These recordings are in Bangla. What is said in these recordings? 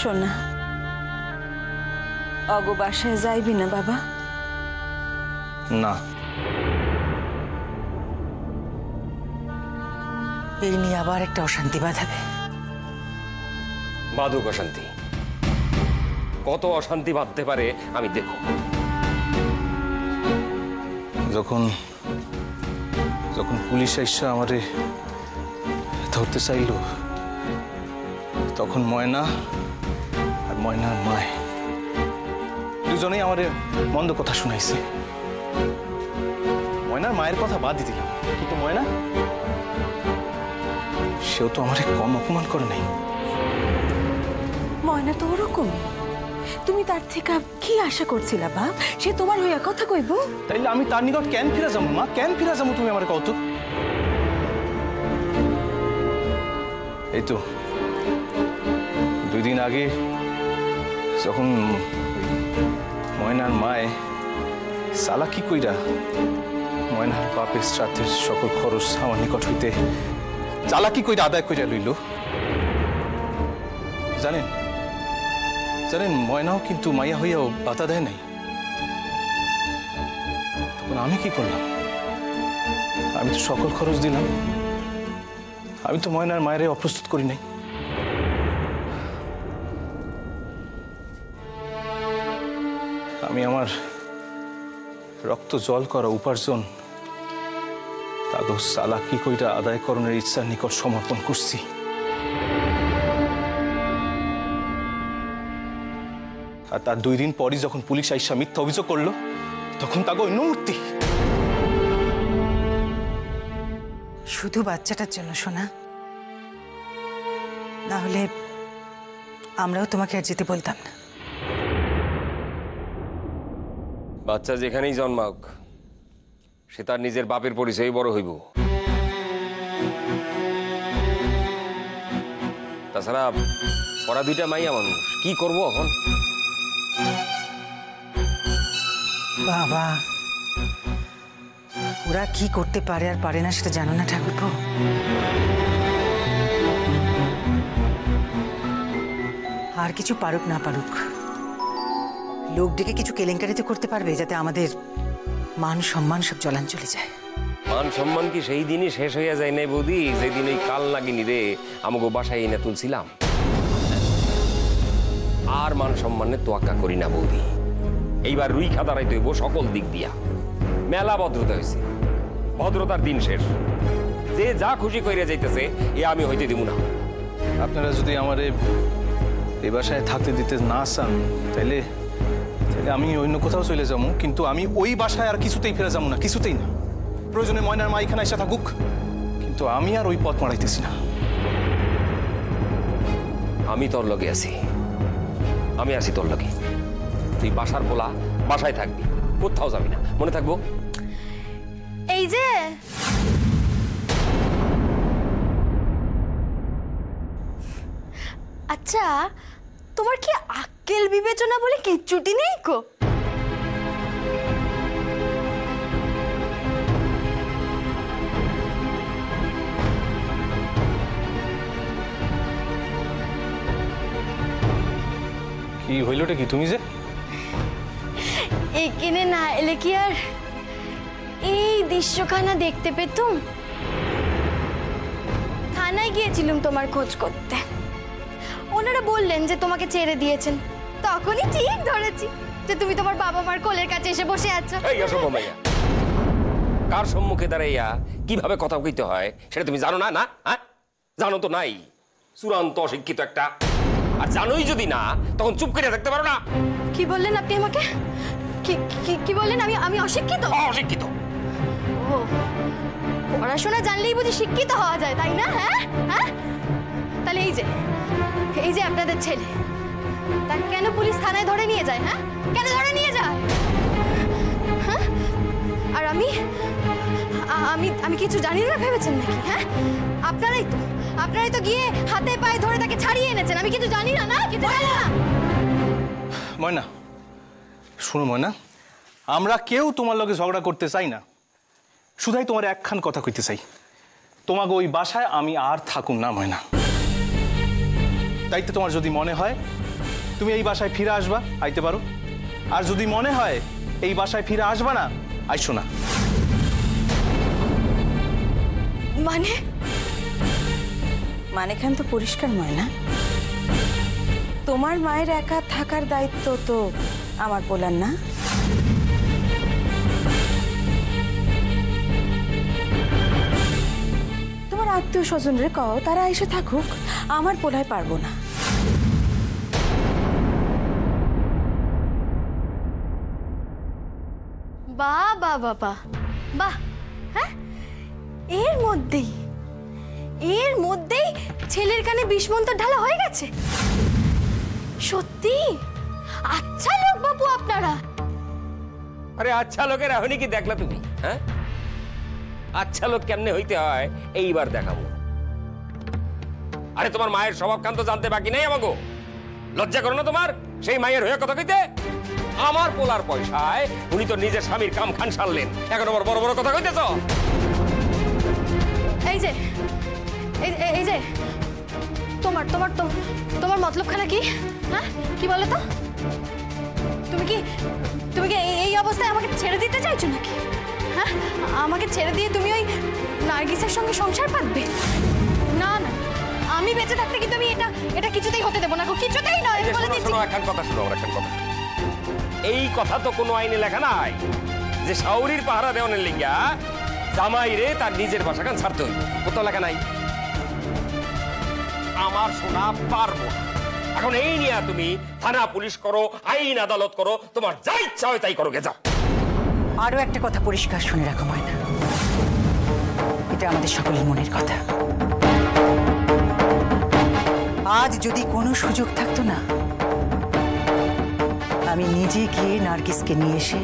শোনা, অগো বাসায় যাইবি না বাবা? না, এই নিয়ে আবার একটা অশান্তি বাঁধাবে। বাধুক অশান্তি, কত অশান্তি বাঁধতে পারে আমি দেখো। যখন যখন পুলিশ এসে আমারে ধরতে চাইল, তখন ময়না আর ময়নার মায় দুজনেই আমারে মন্দ কথা শুনাইছে। ময়নার মায়ের কথা বাদই দিলাম, কিন্তু ময়না সেও তো আমারে কম অপমান করে নাই। ময়না তো ওরকমই, তুমি তার থেকে কি আশা করছিলা বাপ? সে তোমার হইয়া কথা কইব? তাইলে আমি তার নিকট কেন ফিরে যাবো মা? কেন ফিরে যাবো তুমি আমার কত? এই তো 2 দিন আগে যখন ময়নার মায় চালাকি কইরা ময়নার বাপের শ্রাদ্ধের সকল খরচ আমার নিকট হইতে চালাকি কইরা আদায় কইরা লইল, জানেন জানেন ময়নাও কিন্তু মাইয়া হইয়াও বাধা দেয় নাই। তখন আমি কি করলাম? আমি তো সকল খরচ দিলাম, আমি তো ময়নার মায়ের অপ্রস্তুত করি নাই। আমি আমার রক্ত জল করা উপার্জন তাদের চালাকি কইরা আদায়করণের ইচ্ছার নিকট সমর্পণ করছি। আর তার 2 দিন পরই যখন পুলিশ আইসা মিথ্যা অভিযোগ করলো, তখন তাকে অন্য মূর্তি। শুধু বাচ্চাটার জন্য শোনা, না হলে আমরাও তোমাকে আর যেতে বলতাম না। বাচ্চা যেখানেই জন্মাক, সে তার নিজের বাপের পরিচয় বড় হইব। তাছাড়া ওরা 2টা মাইয়া মানুষ, কি করব এখন? বাবা, ওরা কি করতে পারে আর পারে না সেটা জানো না ঠাকুরপো? আর কিছু পারুক না পারুক, লোক ডেকে কিছু কেলেঙ্কারিতে করতে পারবে যাতে আমাদের মান সম্মান সব জলান চলে যায়। মান সম্মান কি সেই দিনই শেষ হইয়া যায় নাই বৌদি, যেদিন ওই কাল নাগিনী রে আমাকে বাসায় এনে তুলছিলাম? আর মান সম্মানে তোয়াক্কা করি না বৌদি। এইবার রুই খাদারাইতে হইব সকল দিক দিয়া। মেলা ভদ্রতা হয়েছে, ভদ্রতার দিন শেষ। যে যা খুশি কইরা যাইতেছে এ আমি হইতে দিব না। আপনারা যদি আমারে এই বাসায় থাকতে দিতে না চান, তাইলে আমি অন্য কোথাও চলে যাবো, কিন্তু আমি ওই বাসায় আর কিছুতেই ফিরে যাবো না, কিছুতেই না। প্রয়োজনে ময়নার মা এখানে এসে থাকুক, কিন্তু আমি আর ওই পথ মারাইতেছি না। আমি তোর লগে আছি, আমি আছি তোর লগে। তুই বাসার পোলা, বাসায় থাকবি, কোথাও যাবি না, মনে থাকবো? এই যে আচ্ছা, তোমার কি আক্কেল বিবেচনা বলে কিচ্ছুটি নেই কো? কি হইলটা কি? তুমি যে এখানে না এলে কি আর এই দৃশ্যখানা দেখতে পেতুম? থানায় গিয়েছিলাম তোমার খোঁজ করতে। ওনারা বললেন যে তোমাকে ছেড়ে দিয়েছেন। তখনই ঠিক ধরেছি যে তুমি তোমার বাবা মার কোলের কাছে এসে বসে আছো। এই আসো মাইয়া, কার সম্মুখে দাঁড়াইয়া কিভাবে কথা কইতে হয় সেটা তুমি জানো না? না, হ্যাঁ জানো তো নাই? চূড়ান্ত অশিক্ষিত একটা। আর জানোই যদি না, তখন চুপ করে থাকতে পারো না? কি বললেন আপনি আমাকে? কি বললেন? আমি অশিক্ষিত? অশিক্ষিত? ও, পড়াশোনা জানলেই বুঝি শিক্ষিত হওয়া যায়, তাই না? হ্যাঁ হ্যাঁ, তাহলে এই যে আপনাদের ছেলে, তার কেন পুলিশ থানায় ধরে নিয়ে যায়? হ্যাঁ, কেন ধরে নিয়ে যায়? হ্যাঁ, আর আমি কিছু জানি না ভেবেছেন নাকি? হ্যাঁ, আপনারাই তো গিয়ে হাতে পায়ে ধরে তাকে ছাড়িয়ে এনেছেন। আমি কিছু জানি না? না, কিছু জানি না। ময়না, শুনো ময়না, আমরা কেউ তোমার লগে ঝগড়া করতে চাই না, শুধুই তোমার একখান কথা কইতে চাই। তোমাকে ওই বাসায় আমি আর থাকুম না ময়না। তাইতে তোমার যদি মনে হয় তুমি এই বাসায় ফিরে আসবা, আইতে পারো। আর যদি মনে হয় এই বাসায় ফিরে আসবা না, আইসো না। মানে মানেখান তো পরিষ্কার ময়না, তোমার মায়ের একা থাকার দায়িত্ব তো আমার বলার না। তোমার আত্মীয় স্বজনরে কও তারা এসে থাকুক, আমার পোলায় পারবো না। বাহ বাহ বাহ বাহ বাহ, হ্যাঁ এর মধ্যেই ছেলের কানে বিষ্মন্তর ঢালা হয়ে গেছে। সত্যি আচ্ছা লোক বাবু আপনারা। আরে আচ্ছা লোকের এখনই কি দেখলা তুমি? হ্যাঁ, আচ্ছা লোক কেমনে হইতে হয় এইবার দেখাবো। আরে তোমার মায়ের স্বভাবকান্ত জানতে বাকি নেই আমাকে। লজ্জা করো না তোমার সেই মায়ের হয়ে কথা কইতে? আমার পোলার পয়সায় উনি তো নিজের স্বামীর কাম খান সারলেন, এখন আবার বড় বড় কথা কইতেছ? এই যে তোমার মতলবখানা কি? হ্যাঁ কি বলো তো? তুমি কি এই অবস্থায় আমাকে ছেড়ে দিতে চাইছো নাকি? হ্যাঁ, আমাকে ছেড়ে দিয়ে তুমি ওই নার্গিসের সঙ্গে সংসার পাতবে? না না, আমি বেঁচে থাকতে কিন্তু আমি এটা কিছুতেই হতে দেবো না, কিছুতেই নয়। আমি বলে দিচ্ছি। এখন কথা শুনো, এই কথা তো কোনো আইনে লেখা নাই যে শাওরির পাহারা দেওয়ানের লিগা জামাই রে তার নিজের বাসাখান ছাড়তে হইব, কোথাও লেখা নাই। আমার শোনা পারবো না। এখন এই নিয়ে তুমি থানা পুলিশ করো, আইন আদালত করো, তোমার যা ইচ্ছা হয় তাই করো, গে যাও। আরো একটা কথা পরিষ্কার শুনে রাখো ময়না, এটা আমাদের সকলের মনের কথা। আজ যদি কোনো সুযোগ থাকতো না, আমি নিজে গিয়ে নার্গিসকে নিয়ে এসে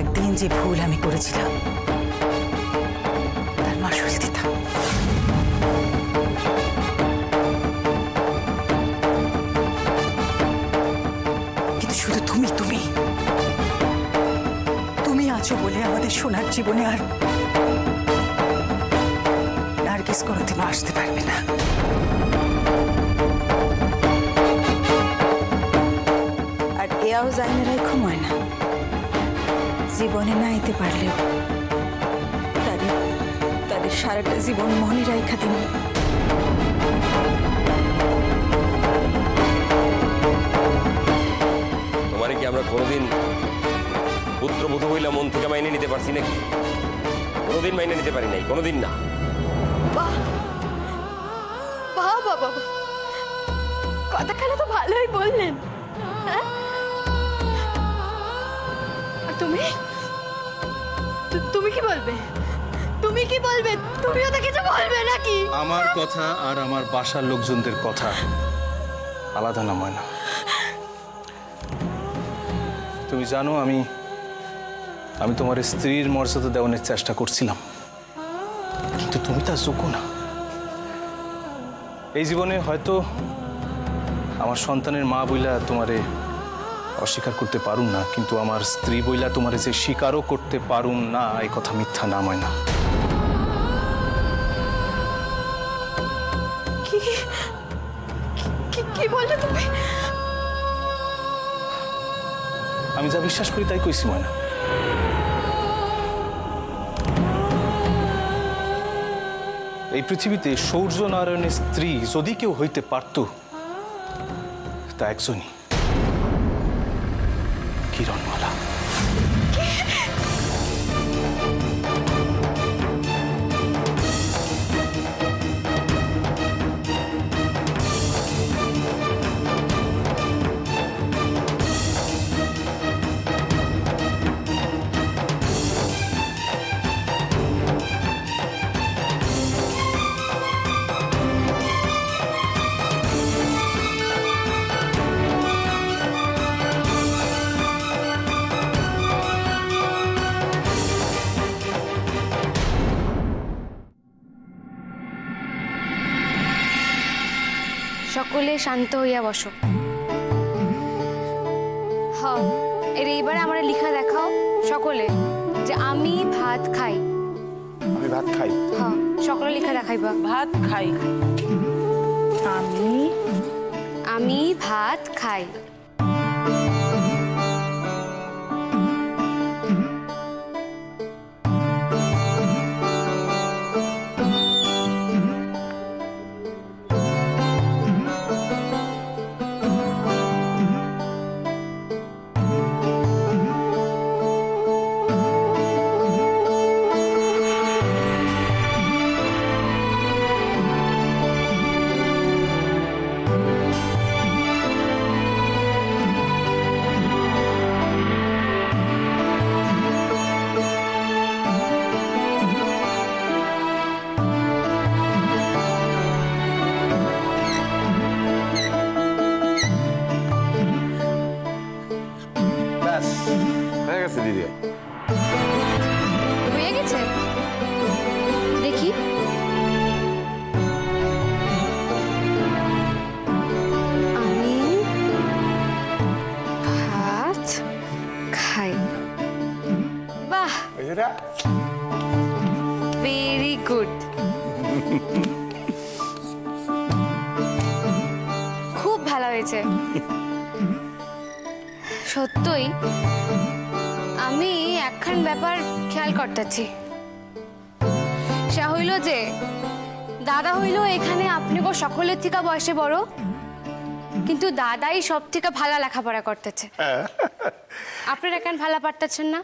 একদিন যে ভুল আমি করেছিলাম তার মাসুল দিতাম। কিন্তু শুধু তুমি আছো বলে আমাদের সোনার জীবনে আর নার্গিস কোনোদিনও আসতে পারবে না। আর এও জানে রাখো ময়না, জীবনে না আইতে পারলেও তাদের সারাটা জীবন মনে রাখা দিন। তোমারে কি আমরা কোনোদিন পুত্রবধূ হইলা মন থেকে মাইনে নিতে পারছি নাকি? কোনোদিন মাইনে নিতে পারি নাই, কোনোদিন না। বাহ বাহ বাবা, কথাখানা তো ভালোই বললেন। হ্যাঁ, আর তুমি কি বলবে? তুমিও তো কিছু বলবে নাকি? আমার কথা আর আমার বাসার লোকজনদের কথা আলাদা না ময়না। তুমি জানো আমি তোমার স্ত্রীর মর্যাদা দেওয়ানোর চেষ্টা করছিলাম, কিন্তু তুমি তার যোগ্য না। এই জীবনে হয়তো আমার সন্তানের মা বইলা তোমারে অস্বীকার করতে পারুম না, কিন্তু আমার স্ত্রী বইলা তোমারে যে স্বীকারও করতে পারুম না, এই কথা মিথ্যা না ময়না। কি বললে তুমি? আমি যা বিশ্বাস করি তাই কইছি ময়না। এই পৃথিবীতে সূর্য নারায়ণের স্ত্রী যদি কেউ হইতে পারত, তা একজনই, কিরণমালা। সকলে শান্ত হইয়া বসো। হ্যাঁ, এইবারে আমার লিখা দেখাও সকলে যে আমি ভাত খাই। আমি ভাত খাই। হ্যাঁ, সকলে লিখা দেখাইবা। ভাত খাই আমি আমি ভাত খাই। ব্যাস হয়ে গেছে দিদি। হয়ে গেছে, দেখি। আমি ভাত খাই। বাহ, ভেরি গুড। খুব ভালো হয়েছে সত্যই। আমি একখান ব্যাপার খেয়াল করতেছি, সে হইল যে দাদা হইল এখানে আপনি সকলের থেকে বয়সে বড়, কিন্তু দাদাই সব থেকে ভালো লেখাপড়া করতেছে। আপনারা কেন ভালো পারতেছেন না?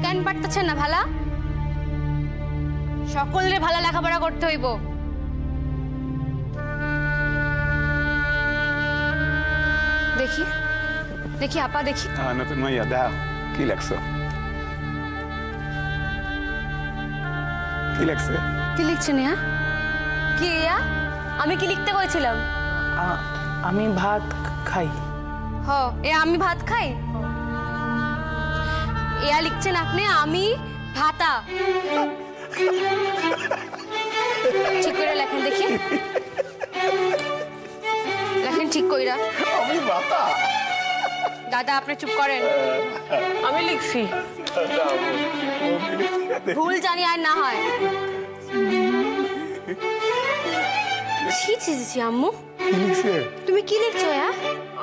কেন পারতেছেন না ভালা? সকলের ভালো লেখাপড়া করতে হইব। দেখি দেখি আপা, দেখি। নতুন মাইয়া দাও, কি লাগছো? কি লাগছে? কি লিখছেন? কি আমি কি লিখতে কইছিলাম? আমি ভাত খাই। হ, আমি ভাত খাই। লিখছেন আপনি আমি ভাতা। ঠিক করে লেখেন দেখি, লেখেন ঠিক কইরা। আমি ভাতা। দাদা আপনি চুপ করেন। আমি লিখছি। ভুল জানি আর না হয়। ছি ছি ছি আম্মু, তুমি কি লিখছো?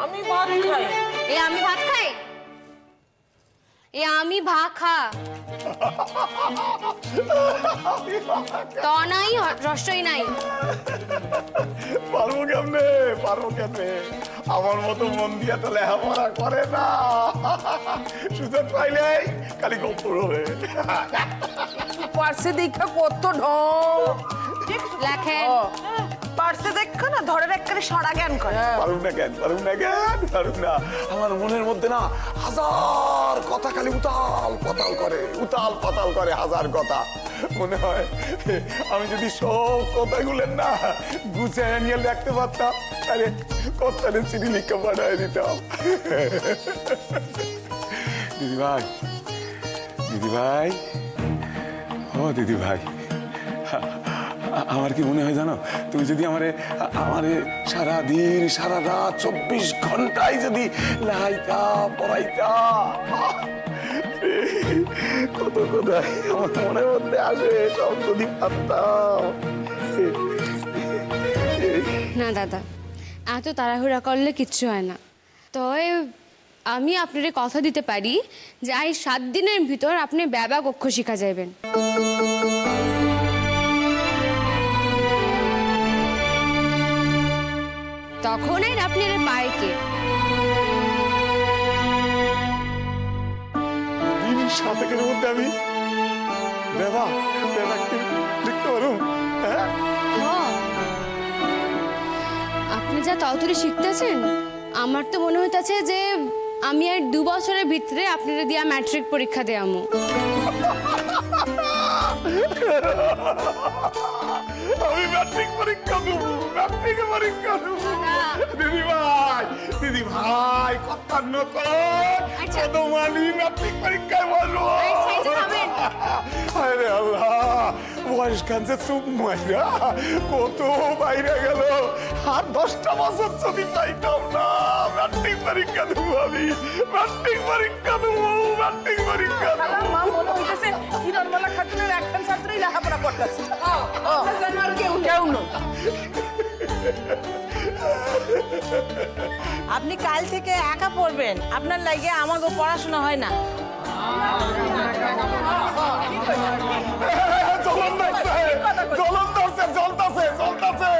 আমি ভাত খাই। আমি ভাত খাই। আমি ভা খা। ত নাই, রসই নাই। পারবো কেমনে, পারবো কেমনে? আমার মতো মন দিয়া তো লেখাপড়া করে না, সুযোগ পাইলেই খালি গপ্পর হবে। পার্সে দেখা কত ঢং লেখেন। পার্সে দেখা না ধরের একবারে সরা জ্ঞান করে। পারুম না কেন, পারুম না কেন, পারুম না। আমার মনের মধ্যে না হাজার কথা খালি উতাল পাতাল করে, উতাল পাতাল করে হাজার কথা। মনে হয় আমি যদি সব কথাগুলেন না গুছিয়ে নিয়ে লিখতে পারতাম, আরে কথাটা চিনি লিখে পাঠায় দিতাম। দিদি ভাই, দিদি ভাই, ও দিদি ভাই, আমার কি মনে হয় জানো, তুমি যদি আমারে সারাদিন সারা রাত 24 ঘন্টায় যদি লাইতা পড়াইতা, কত কোথায় আমার মনের মধ্যে আসে, সব যদি পারতাম। না দাদা, এত তাড়াহুড়া করলে কিচ্ছু হয় না। তবে আমি আপনার কথা দিতে পারি যে এই 7 দিনের ভিতর আপনি ব্যাবা কক্ষ শিখা যাবেন। তখন আপনি বাইকে 7 দিনের মধ্যে আমি লিখতে পারুম। আপনি যা তাড়াতাড়ি শিখতেছেন, আমার তো মনে হইতাছে যে আমি আর 2 বছরের ভিতরে আপনারা দিয়া ম্যাট্রিক পরীক্ষা দেয়ামু। আমি ম্যাট্রিক পরীক্ষা দেবো, ম্যাট্রিক পরীক্ষা দেবো। দিদি ভাই, দিদি ভাই, কথা আচ্ছা। কদমালি ম্যাট্রিক পরীক্ষায় বলবো আরে আল্লাহ বয়স কানছে চুপ মাইরা কত বাইরে গেল আর 10টা বছর যদি পাইতাম না ম্যাট্রিক পরীক্ষা দেবো আমি ম্যাট্রিক পরীক্ষা দেবো ম্যাট্রিক পরীক্ষা দেবো মা মনে হইতেছে হিরণমালা খাতুনের একখান ছাত্রই লেখাপড়া করতেছে আর কেউ নয়। আপনি কাল থেকে একা পড়বেন, আপনার লাগে আমাকে পড়াশোনা হয় না। জ্বলতাছে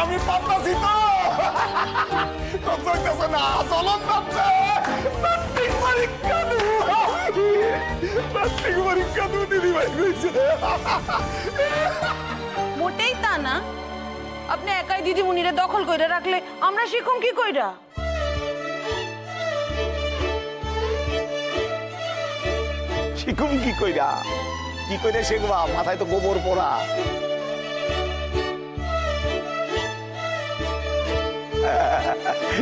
আমি পারতাছি তো চলতেছে না জ্বলন পাচ্ছে ম্যাট্রিক পরীক্ষা দেবো ম্যাট্রিক পরীক্ষা দেবো দিদি ভাই কইছে মোটেই তা না, আপনি একাই দিদিমণিরে দখল কইরা রাখলে আমরা শিখুম কি কইরা? শিখুম কি কইরা শিখবা মাথায় তো গোবর পড়া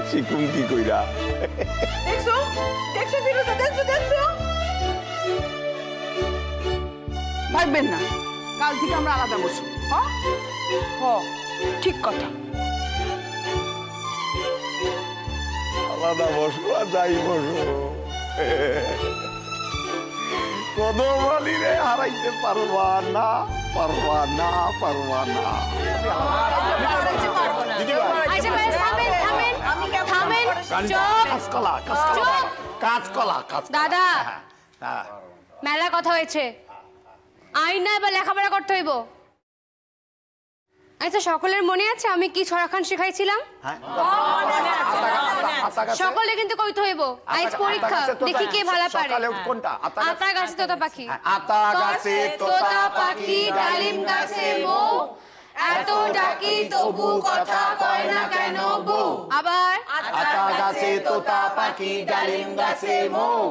শিখুম কি কইরা দেখছো দেখছো ফিরোজা, দেখছো ভাববেন না, কাল থেকে আমরা আলাদা বসবো। ঠিক কথা। আলাদা বসবো আর যাই বসবো কদমালি রে হারাইতে পারবা না দিদি ভাই আচ্ছা ভাই থামেন কাঁচকলা দাদা মেলা কথা হয়েছে, আইন না এবার লেখাপড়া করতে হইব। আচ্ছা সকলের মনে আছে আমি কি ছড়াখান শিখাইছিলাম? সকলে কিন্তু কইতে হইব আজ পরীক্ষা, দেখি কে ভালো পারে। কোনটা? আতা গাছে তোতা পাখি, আতা গাছে তোতা পাখি ডালিম গাছে মৌ, এত ডাকি তবু কথা কয় না কেন বউ। আবার আতা গাছে তোতা পাখি ডালিম গাছে মৌ,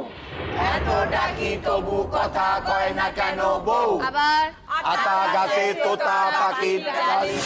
এত ডাকি তবু কথা কয় না কেন বউ। আবার আতা গাছে তোতা পাখি ডালিম